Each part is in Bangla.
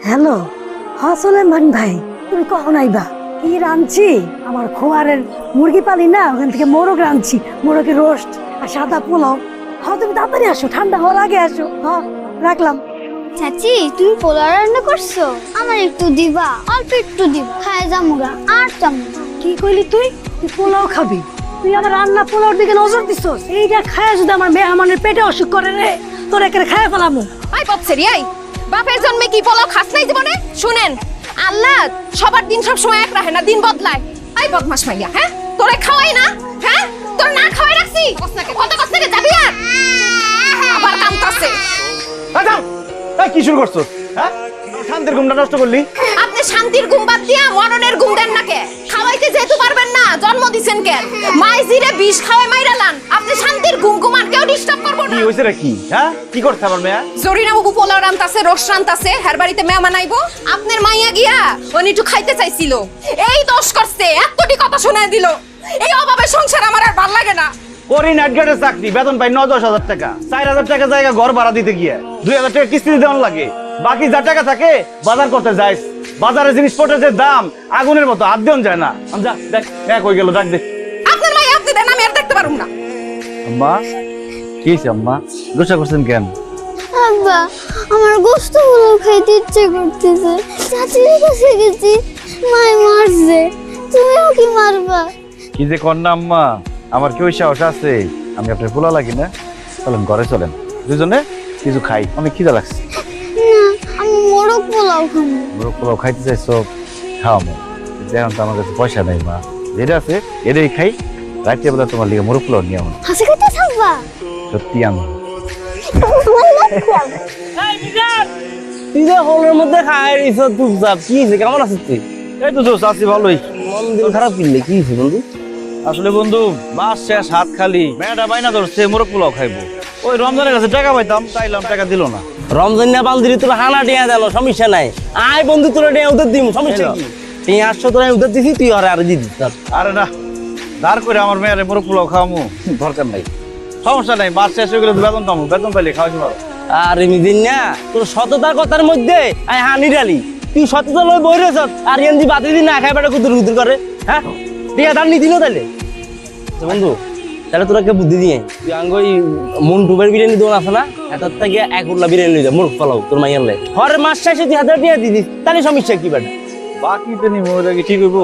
হ্যালো, হ্যাঁ সুলেমান ভাই, তুমি কখন আইবা? কি রাঁধছি? আমার খোয়ারের মুরগি পালি না, ওখান থেকে মোরগ রাঁধছি, মোরগের রোস্ট আর সাদা পোলাও। হ্যাঁ তুমি তাড়াতাড়ি আসো, ঠান্ডা হওয়ার আগে আসো। হ্যাঁ রাখলাম। চাচি তুমি পোলাও রান্না করছো? আমার একটু দিবা, অল্প একটু দিবা, খায় যামুগা আর যামুগা। কি কইলি তুই? তুই পোলাও খাবি? তুই আমার রান্না পোলাওর দিকে নজর দিছস? এইটা খায় যদি আমার মেহমানের পেটে অসুখ করে রে, তোর একেবারে খায় ফেলামু। আই পপসেরি আই, বাপের জন্মে কি পোলাও খাস নাই জীবনে? শুনেন, আল্লাহ সবার দিন সব সময় এক রাখে না, দিন বদলায়। আই বদমাস মাইয়া, হ্যাঁ তোরে খাওয়াই না, হ্যাঁ তোর না খাওয়াই রাখছি। কত কষ্ট থেকে যাবি আর আবার কামতাছে। আচ্ছা এই কি শুরু করছো? হ্যাঁ শান্তির ঘুমটা নষ্ট করলি। আপনি শান্তির ঘুম বাদ দিয়া মরণের ঘুম দেন না কে? খাওয়াইতে যেহেতু পারবেন না, জন্ম দিছেন কেন? মাইজিরে বিষ খাওয়াই মাইরালান, আপনি শান্তির ঘুম ঘুমান, কেউ ডিস্টার্ব করবো না। কি হইছে রে? কি হ্যাঁ কি করছে আমার মেয়া? জরিনা বাবু পোলাও রান্তাছে, রস রান্তাছে, হের বাড়িতে মেহমান আইবো। আপনার মাইয়া গিয়া উনি একটু খাইতে চাইছিল, এই দোষ করছে, এতটি কথা শোনায় দিল। এই অভাবে সংসার আমার আর ভাল লাগে না। করি নাটগাটের চাকরি, বেতন পাই 9-10 হাজার টাকা, 4,000 টাকা জায়গা ঘর ভাড়া দিতে গিয়ে 2,000 টাকা কিস্তি দিতে লাগে। বাকি যা টাকা থাকে বাজার করতে যাইস, বাজারে জিনিসপত্রের যে দাম আগুনের মতো, হাত দেন যায় না। যা দেখ কই গেল, ডাক দে। আপনার মাইয়া আপনি দেন, আমি আর দেখতে পারুম না। আম্মা কি হইছে? আম্মা গোসা করছেন কেন? আব্বা আমার গোশত পোলাও খাইতে ইচ্ছে করতেছে। চাচির কাছে গেছি, মাই মারছে, তুমিও কি মারবা? কি যে কর না আম্মা, আমার কি ওই সাহস আছে? আমি আপনার পোলা লাগি না? চলেন ঘরে চলেন, দুজনে কিছু খাই, অনেক খিদা লাগছে। না আমি মোরগ পোলাও খাবো। মোরগ পোলাও খাইতে চাইছো? খাও মা, কিন্তু এখন তো আমার কাছে পয়সা নাই মা, যেটা আছে এটাই খাই। রাত্রে বেলা তোমার লিগে মোরগ পোলাও নিয়ে আমার হাসি খাইতে থাকবা? সত্যি আমি তুই যে হলের মধ্যে খাই রইছ চুপচাপ, কি হয়েছে? কেমন আছিস তুই? এই তো জোস আছি ভালোই। মন দিল খারাপ কিনলে কি হয়েছে বন্ধু? আসলে বন্ধু মাস শেষ, হাত খালি, মেয়েটা বাইনা ধরছে মোরগ পোলাও খাইবো। ওই রমজানের কাছে টাকা পাইতাম, চাইলাম টাকা দিল না। রমজান না বান্দিরি তোর হানা টিয়া দিল, সমস্যা নাই। আয় বন্ধু তোর টিয়া উদের দিম, সমস্যা কি? তুই 800 তোরা উদের দিছি, তুই আরে আরে দিবি। আরে না, দাঁড় করে আমার মেয়ের মোরগ পোলাও খাওয়ামু দরকার নাই, সমস্যা নাই। মাস শেষ হয়ে গেলে বেতন পাবো, বেতন পাইলে খাওয়াইতে পারো। আর এমনি না তোর সততার কথার মধ্যে আয় হানি ডালি, তুই সততা লই বই রেছ আর এমনি বাতি দিন না খাই বেটা কুদুর কুদুর করে। হ্যাঁ টিয়া দান নি দিনও তাইলে বন্ধু, তাহলে তোরা কে বুদ্ধি দিয়ে তুই আঙ্গই মন টুবের বিরিয়ানি দোন আছে না, এত থেকে 1 উল্লা বিরিয়ানি লই যা মোর ফলাও তোর মাইয়ার লাই। হরে মাস শেষে তুই 1000 টাকা দিদিস, তাহলে সমস্যা কি বেটা? বাকি তো নি মোর কি ঠিক হইব?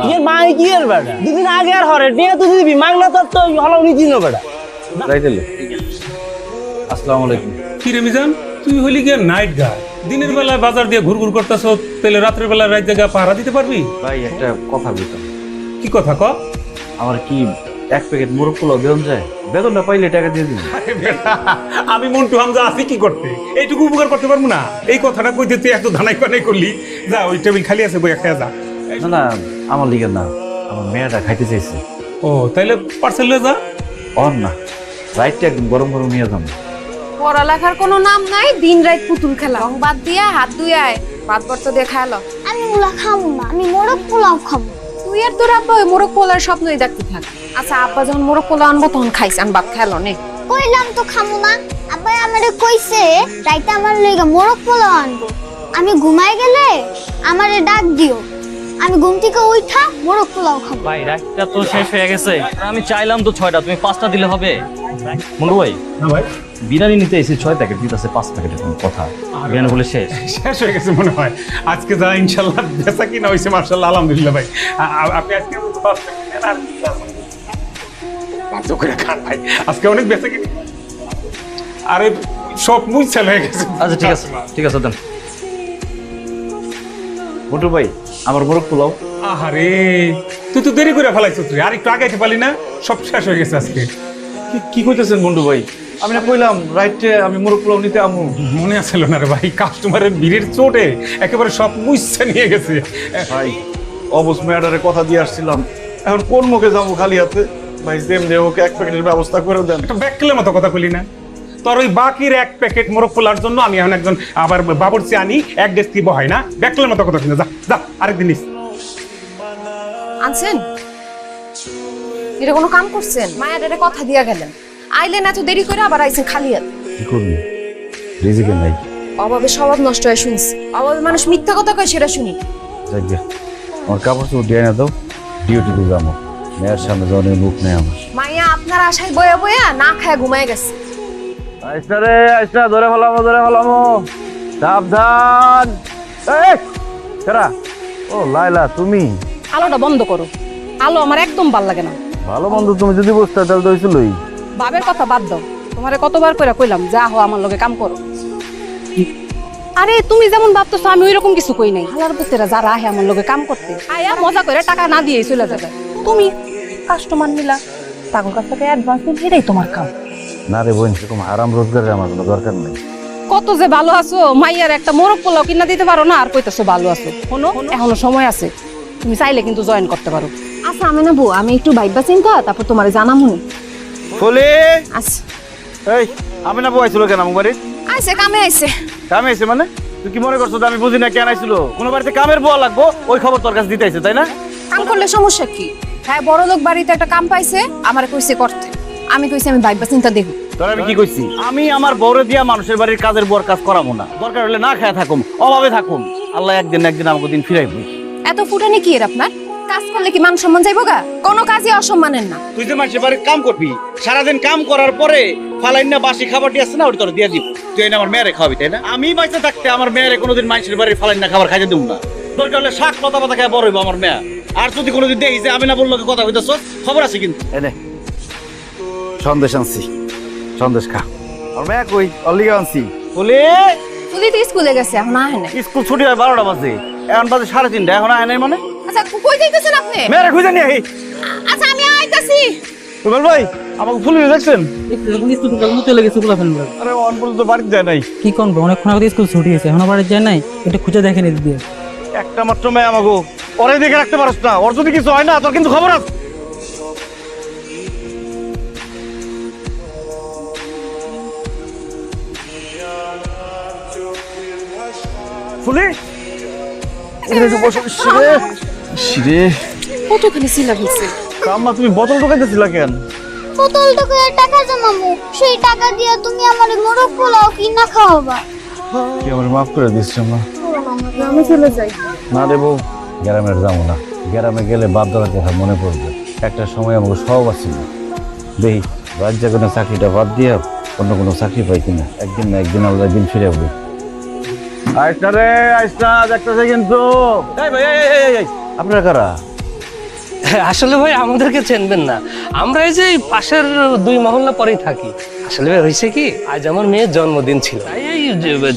ইয়ে মাই কি এর বেটা, দুদিন আগে আর হরে টিয়া তুই দিবি, মাগনা তোর তো হলাও নি দিনো বেটা। যাইতেলে। আসসালামু আলাইকুম। কি রে মিজান, তুই হইলি গিয়ে নাইট গার্ড, দিনের বেলায় বাজার দিয়ে ঘুরঘুর করতেছ, তাহলে রাত্রের বেলায় রাত জায়গা পাহারা দিতে পারবি? ভাই একটা কথা বলতাম। কি কথা ক? আমার কি 1 প্যাকেট মোরগ পোলাও দেন যায়? বেতনটা পাইলে টাকা দিয়ে দিন। আরে বেটা, আমি মন্টু হামজা আছি কি করতে, এইটুকু উপকার করতে পারবো না? এই কথাটা কইতে তুই এত ধানাই কানাই করলি। যা ওই টেবিল খালি আছে, বই একটা যা। না না, আমার লিগে না, আমার মেয়েটা খাইতে চাইছে। ও তাইলে পার্সেল লয়ে যা। অন না, রাইটটা একদম গরম গরম নিয়ে যাবো। পড়ালেখার কোনো নাম নাই, দিন রাত পুতুল খেলা। রং বাদ দিয়া হাত ধুয়ে আয়, ভাত বর্ত দিয়ে খায়ালো। আমি ওগুলা খাবো না, আমি মোরগ পোলাও খাবো। তুই আর তোর আব্বা ওই মোরগ পোলার স্বপ্নই দেখতে থাক। আচ্ছা আব্বা যখন মোরগ পোলা আনবো তখন খাইস, আন ভাত খেলো নে। কইলাম তো খামু না। আব্বা আমারে কইছে রাইতে আমার লইগা মোরগ পোলাও আনবো। আমি ঘুমাই গেলে আমারে ডাক দিও, আমি ঘুম থেকে উঠা মোরগ পোলাও খাবো। ভাই রাতটা তো শেষ হয়ে গেছে, আমি চাইলাম তো 6টা, তুমি 5টা দিলে হবে? মন্টু ভাই না ভাই, বিরিয়ানি নিতে এসে 6 প্যাকেট দিতেছে, 5 প্যাকেটের কোনো কথা? বিরিয়ানি বলে শেষ? শেষ হয়ে গেছে মনে হয়। আজকে যা ইনশাল্লাহ বেচা কিনা হয়েছে, মার্শাল্লাহ আলহামদুলিল্লাহ ভাই। আপনি আজকে বাধ্য করে খান ভাই, আজকে অনেক বেচা কিনা। আরে সব মুই সেল হয়ে গেছে। আচ্ছা ঠিক আছে, ঠিক আছে দেন। মোটু ভাই আমার মোরগ পোলাও। আহারে তুই তো দেরি করে ফেলাইছিস, তুই আর একটু আগাইতে পারলি না? সব শেষ হয়ে গেছে আজকে। কি কইতেছেন মন্টু ভাই? আমি না কইলাম রাইটে আমি মোরগ পোলাও নিতে আমু। মনে আসলো না রে ভাই, কাস্টমারের ভিড়ের চোটে একেবারে সব মুইসা নিয়ে গেছে। ভাই অবশ্য মেয়েটারে কথা দিয়ে আসছিলাম, এখন কোন মুখে যাবো খালি হাতে? ভাই যেমনি ওকে 1 প্যাকেটের ব্যবস্থা করে দেন। একটা ব্যাককেলের মতো কথা কইলি না? তোর ওই বাকির 1 প্যাকেট মোরগ পোলার জন্য আমি এখন একজন আবার বাবুর্চি আনি, 1 ডেস্ক দিব হয় না? ব্যাককেলের মতো কথা কিনা, যা যা আরেকদিন নিস। আনছেন? এটা কোনো কাম করছেন? মায়ের কথা দিয়া গেলেন, আইলেন এত দেরি করে, আবার আইছেন খালি হাতে। কি করবি, রিজিকে নাই। অভাবে স্বভাব নষ্ট হয়ে শুনছি, অভাবে মানুষ মিথ্যা কথা কয় সেটা শুনি। যাকে আমার কাপড় চোপড় দিয়ে না দাও, ডিউটিতে যাবো। মেয়ের সামনে জনের মুখ নেই আমার। মাইয়া আপনার আশায় বয়া বয়া না খায় ঘুমায় গেছে। আইসা রে আইসা, ধরে ফেলামো সাবধান। এই কারা? ও লাইলা, তুমি? আলোটা বন্ধ করো, আলো আমার একদম ভাল লাগে না। ভালো বন্ধু তুমি যদি বুঝতে তাহলে তো হয়েছিলই। বাবের কথা বাদ দাও, তোমারে কতবার করে কইলাম যা হো আমার লগে কাম করো। আরে তুমি যেমন ভাবতেছো আমি ওই রকম কিছু কই নাই। হালার পুতেরা যারা আহে আমার লগে কাম করতে আয়া মজা করে টাকা না দিয়ে চলে যাবে। তুমি কাস্টমার নিলা, তাগর কাছ থেকে অ্যাডভান্স দিন, এটাই তোমার কাম। না রে বোন, সেরকম হারাম রোজগারের আমার কোনো দরকার নেই। কত যে ভালো আছো, মাইয়ার একটা মোরগ পোলাও কিনা দিতে পারো না, আর কইতেছো ভালো আছো। শোনো, এখনো সময় আছে, তুমি চাইলে কিন্তু জয়েন করতে পারো। আচ্ছা আমি না বউ, আমি একটু ভাইবা চিন্তা তারপর তোমারে জানামুনি। ফুলি, আচ্ছা এই আমি না বইছিল কেন আমার বাড়ি? আইছে কামে আইছে। কামে আইছে মানে? তুই কি মনে করছো যে আমি বুঝি না কেন আইছিল? কোন বাড়িতে কামের বউ লাগবো ওই খবর তোর কাছে দিতে আইছে, তাই না? কাম করলে সমস্যা কি? হ্যাঁ বড় লোক বাড়িতে একটা কাম পাইছে, আমার কইছে করতে। আমি কইছি আমি ভাইবা চিন্তা দেখব। তোর আমি কি কইছি? আমি আমার বউরে দিয়া মানুষের বাড়ির কাজের বউর কাজ করাবো না। দরকার হলে না খায় থাকুম, অভাবে থাকুম। আল্লাহ একদিন না একদিন আমাকে দিন ফিরাইবো। এত ফুটানি কি এর আপনার? কাজ করলে কি মান সম্মান যাইবো গা? কোনো কাজই অসম্মানের না। তুই যে মানুষের বাড়ির কাম করবি, সারাদিন কাম করার পরে ফালাইন না বাসি খাবারটি আছে না, ওটা তোর দিয়ে দিব। তুই না আমার মেয়েরে খাওয়াবি, তাই না? আমি বাইসে থাকতে আমার মেয়েরে কোনোদিন মানুষের বাড়ির ফালাইন না খাবার খাইতে দিব না। দরকার হলে শাক পাতা পাতা খায় বড় হইব আমার মেয়ে। আর যদি কোনোদিন দেখি যে আমি না বললো কথা হইতেছ, খবর আছে কিন্তু। এনে সন্দেশ আনছি, সন্দেশ খা। আর মেয়ে কই? অলিগা আনছি। বলে তুই তো স্কুলে গেছে, এখন আহে না। স্কুল ছুটি হয় 12টা বাজে, এখন বাজে 3:30, এখন আয় নাই মানে? আচ্ছা কই যাইতেছেন আপনি? মেয়েরে খুঁজে নিয়ে আহি। আচ্ছা আমি আইতাছি। রুবেল ভাই, আমাকে ফুল দেখছেন? চলে গেছে পোলা ফেলবে। আরে অন পর্যন্ত বাড়িতে যায় নাই। কি করবো, অনেকক্ষণ আগে স্কুল ছুটি হয়েছে, এখনো বাড়ি যায় নাই। একটু খুঁজে দেখেন এদিক দিয়ে। একটা মাত্র মেয়ে আমাকে, ওরাই দেখে রাখতে পারছ না। ওর যদি কিছু হয় না তোর কিন্তু খবর আছে। ফুলি কতখানি সিলা হইছে? কাম্মা, তুমি বোতল ঢোকাইতেছিলা কেন? বোতল থেকে টাকা জমামু, সেই টাকা দিয়ে তুমি আমার মোরগ পোলাও কিনা খাওয়াবা। কি আমার মাফ করে দিস মা? আমি চলে যাই। না রে বউ, গ্রামের যাবো না। গ্রামে গেলে বাপ দাদার কথা মনে পড়বে। একটা সময় আমাকে সব আছিল। দেখি রাজ্যে কোনো চাকরিটা বাদ দিয়ে অন্য কোনো চাকরি পাই কিনা। একদিন না একদিন আলাদা একদিন ফিরে যাবো। আইসনা রে আইসনা, দেখতেছে কিন্তু। আপনারা কারা? আসলে ভাই আমাদেরকে চিনবেন না, আমরা এই যে পাশের 2 মহল্লা পরেই থাকি। আসলে ভাই হয়েছে কি, আজ আমার মেয়ের জন্মদিন ছিল, তাই এই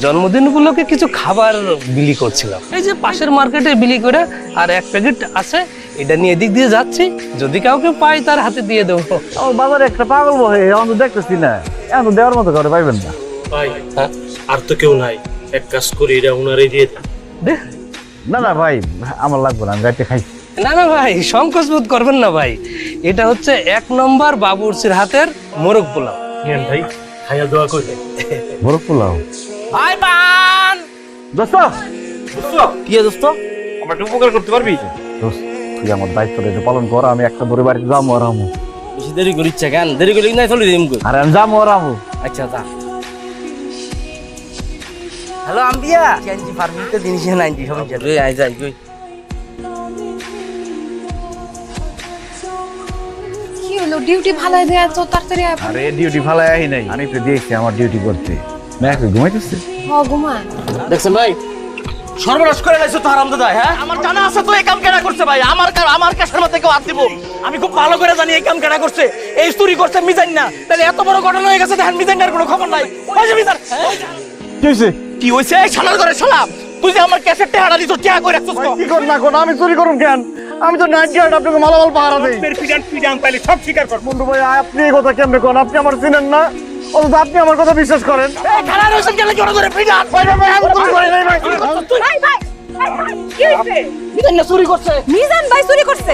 জন্মদিন উপলক্ষে কিছু খাবার বিলি করছিলাম। এই যে পাশের মার্কেটে বিলি করে, আর 1 প্যাকেট আছে, এটা নিয়ে এদিক দিয়ে যাচ্ছি, যদি কাউকে পাই তার হাতে দিয়ে দেবো। আমার বাজারে একটা পাগল বহে, এখন তো দেখতেছি না। এখন তো দেওয়ার মতো কাউকে পাইবেন না। ভাই আর তো কেউ নাই, এক কাজ করি এটা উনারে দিয়ে দে। না না ভাই, আমার লাগবে না, আমি রাইতে খাইছি। না না ভাই, সংকোচ বোধ করবেন না ভাই, এটা হচ্ছে 1 নম্বর বাবুর্চির হাতের মোরগ পোলাও। নেন ভাই, খাইয়া দোয়া করলে। মোরগ পোলাও। আয় পান দোস্ত, কি দোস্ত? আমার একটু উপকার করতে পারবি? দোস্ত, তুই আমার দায়িত্বটা একটু পালন কর। আমি একটা দূরে বাড়িতে যাবো আর আমু। বেশি দেরি করিচ্ছে কেন? দেরি করলে না চলে দিম। আরে আমি যাবো আর আমু। আচ্ছা যা। হ্যালো আম্বিয়া, চেঞ্জি ফার্মিতে জিনিস নাইনজি সব যাবে। আই যাই কই। কি হলো, ডিউটি ভালো দেয়া তো তাড়াতাড়ি আয়। আরে ডিউটি ফালাই আহি নাই, আমি তো দিয়েছি আমার ডিউটি করতে। মেয়ে ঘুমাইতেছে। হ ঘুমান। দেখছেন ভাই, সর্বনাশ করে লাইছো তো হারামজাদা। হ্যাঁ, আমার জানা আছে তো এই কাম কেডা করছে ভাই। আমার কাছের মধ্যে কেউ হাত দিব? আমি খুব ভালো করে জানি এই কাম কেডা করছে। এই চুরি করছে মিজান না, তাহলে এত বড় ঘটনা হয়ে গেছে, দেখেন মিজানের কোনো খবর নাই। ওই যে মিজান, কি হয়েছে? কি হইছে? এই শালার ঘরে শালা, তুই যে আমার ক্যাসেট টেহারা দিছ, টিয়া করে রাখছস। কি কর না কোন, আমি চুরি করুন কেন? আমি তো নাইট গার্ড, আপনাকে মালামাল পাহারা দেই। পিডান পাইলে সব স্বীকার কর। বন্ধু ভাই, আপনি এই কথা কেমনে কোন? আপনি আমার চিনেন না, অথচ আপনি আমার কথা বিশ্বাস করেন। এই খালা রইছেন কেন জোরে জোরে পিডান? ভাই ভাই ভাই, আমি চুরি করি নাই ভাই। ভাই ভাই কি হইছে? মিজান না চুরি করছে। মিজান ভাই চুরি করছে।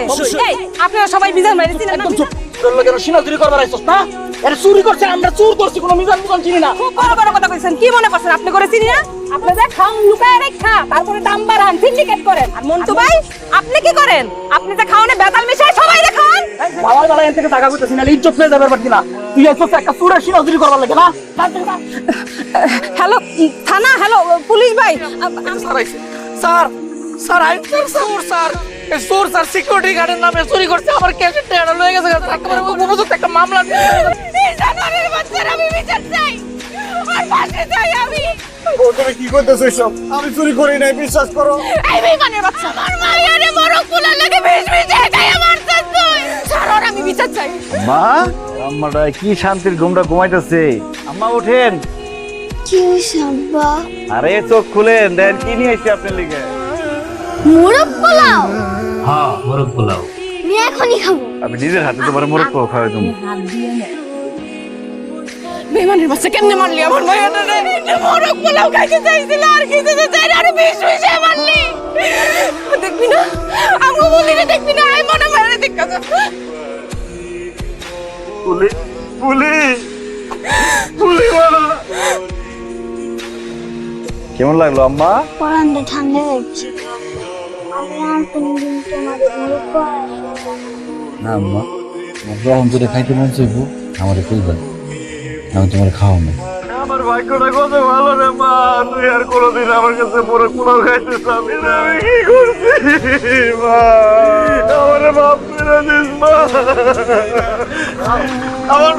এই আপনারা সবাই মিজান ভাই চিনেন না? একদম চুপ। তোর লোকের সিনা চুরি করবার আইছস না? এর চুরি করছে, আমরা চুর করছি, কোনো মিজান মিজান চিনি না। খুব বড় বড় কথা কইছেন, কি মনে করছেন আপনি করে চিনি না? আপনি যা খান লুকায় রেখা, তারপরে দাম বাড়ান, সিন্ডিকেট করেন। আর মন্টু ভাই আপনি কি করেন? আপনি যে খাওনে বেতাল মিশায় সবাই দেখান। বাবার বেলা এখান থেকে টাকা কইতেছি না, ইজ্জত পেয়ে যাবে পারতি না। তুই আইছস একটা চুরের সিনা চুরি করবার লাগে না? হ্যালো থানা, হ্যালো পুলিশ ভাই। স্যার স্যার আই চোর স্যার এই চোর স্যার সিকিউরিটি গার্ডের নামে চুরি করছে আমার ক্যাশের টাকা লয়ে গেছে স্যার তোমার উপযুক্ত একটা মামলা দিয়ে এই জানোয়ারের বাচ্চারা আমি বিচার চাই আর ফাঁসি চাই আমি। তুমি কি করতেছো এসব? আমি চুরি করি নাই, বিশ্বাস করো। এই বেইমানের বাচ্চা আমার মাইয়ারে মোরগ পোলার লাগে বেশ বেশি খাইয়া মারছস তুই। ছাড়ো আর আমি বিচার চাই। মা, আম্মাটা কি শান্তির ঘুমটা ঘুমাইতেছে। আম্মা ওঠেন। কি হইছে আব্বা? আরে চোখ খুলেন, দেন কি নিয়ে এসেছি আপনার লিগে। মোরগ পোলাও? হ্যাঁ মোরগ পোলাও। আমি এখনই খাবো। আমি নিজের হাতে তোমার মোরগ পোলাও খাওয়াই দেবো। বেইমানের বাচ্চা কেমনে মারলি আমার মাইয়ারে? এটা মোরগ পোলাও খাইতে চাইছিল আর কিছু তো চাই না, আর বেশ বেশি মারলি। দেখবি না আমগো বলি না, দেখবি না আই মনে মারে দেখা যা। পুলিশ পুলিশ পুলিশ মারা। কেমন লাগলো আম্মা? পরানটা ঠান্ডা হচ্ছে। আমি আর কোনদিন তোমাদের মোরগ পোলাও না আম্মা, যখন যেটা খাইতে মন চাইবো আমারে কইবেন, আমি তোমার খাওয়াবো না। আমার ভাগ্যটা কত ভালো রে মা, তুই আর কোনোদিন আমার কাছে মোরগ পোলাও খাইতে চাবি না। আমি কি করছি মা? আমারে মাফ করে দিস মা। আমার